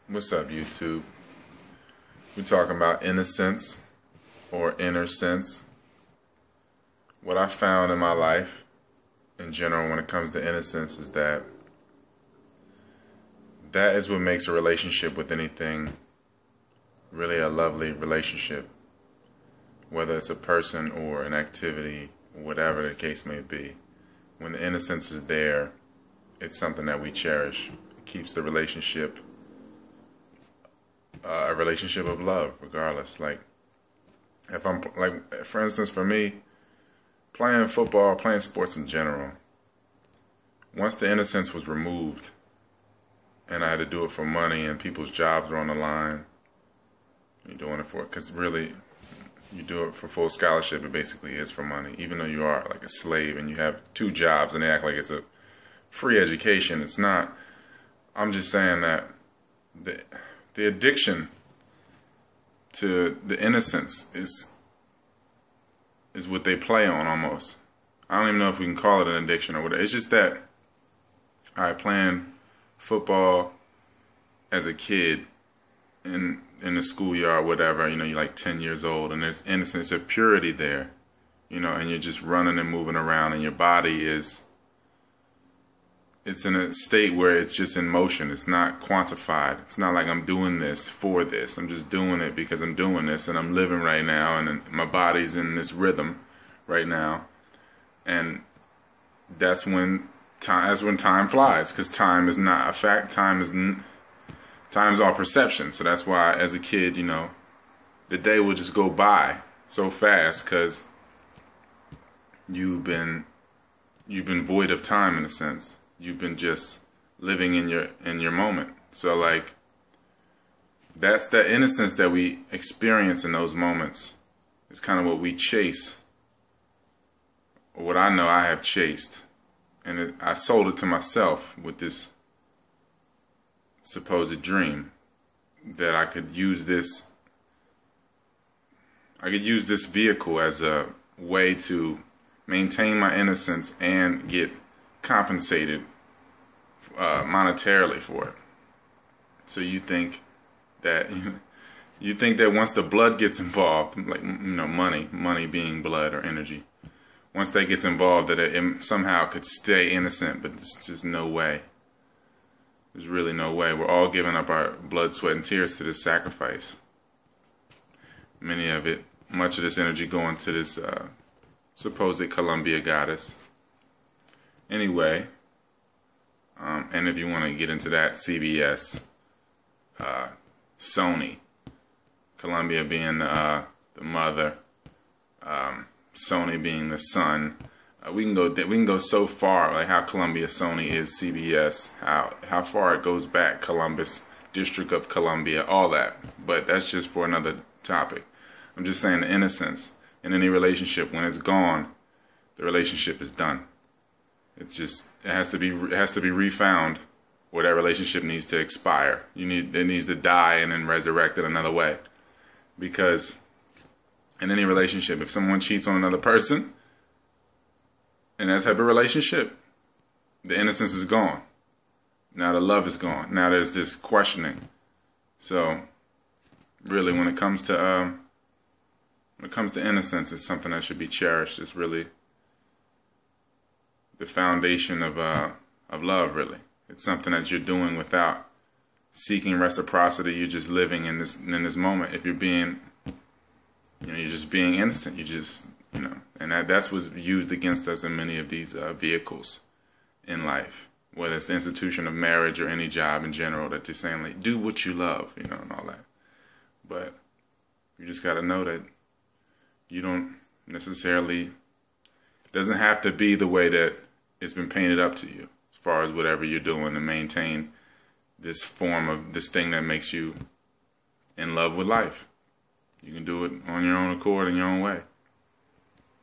What's up, YouTube? We're talking about innocence or inner sense. What I found in my life, in general, when it comes to innocence, is that is what makes a relationship with anything really a lovely relationship. Whether it's a person or an activity, whatever the case may be. When the innocence is there, it's something that we cherish. It keeps the relationship a relationship of love, regardless. Like, if I'm, like, for instance, for me, playing football, playing sports in general, once the innocence was removed and I had to do it for money and people's jobs were on the line, you're doing it for it, because really, you do it for full scholarship, it basically is for money. Even though you are like a slave and you have two jobs and they act like it's a free education, it's not. I'm just saying that the addiction to the innocence is what they play on almost. I don't even know if we can call it an addiction or whatever. It's just that, playing football as a kid in the schoolyard, whatever, you're like 10 years old, and there's innocence, there's purity there, and you're just running and moving around, and your body it's in a state where it's just in motion. It's not quantified. It's not like I'm doing this for this. I'm just doing it because I'm doing this and I'm living right now and my body's in this rhythm right now. And that's when time flies, because time is not a fact. Time's all perception. So that's why as a kid, the day will just go by so fast because you've been void of time in a sense. You've been just living in your moment. So like, that's the innocence that we experience in those moments. It's kind of what we chase, or what I know I have chased, and I sold it to myself with this supposed dream that I could use this vehicle as a way to maintain my innocence and get compensated monetarily for it. So you think that once the blood gets involved, like money being blood or energy, once that gets involved, that it somehow could stay innocent. But there's just no way. There's really no way. We're all giving up our blood, sweat, and tears to this sacrifice. Much of this energy going to this supposed Columbia goddess. Anyway, and if you want to get into that, CBS, Sony, Columbia being the mother, Sony being the son. We can go so far, like how Columbia Sony is CBS, how far it goes back, Columbus, District of Columbia, all that. But that's just for another topic. I'm just saying the innocence in any relationship, when it's gone, the relationship is done. It's just, it has to be refound, or that relationship needs to expire. It needs to die and then resurrect it another way. Because in any relationship, if someone cheats on another person in that type of relationship, the innocence is gone. Now the love is gone. Now there's this questioning. So really, when it comes to innocence, it's something that should be cherished. It's really the foundation of love, really. It's something that you're doing without seeking reciprocity. You're just living in this moment. If you're being, you're just being innocent. You just, and that's what's used against us in many of these vehicles in life. Whether it's the institution of marriage or any job in general, that they're saying, like, do what you love, and all that. But you just got to know that you don't necessarily, it doesn't have to be the way that it's been painted up to you, as far as whatever you're doing to maintain this form of this thing that makes you in love with life. You can do it on your own accord in your own way.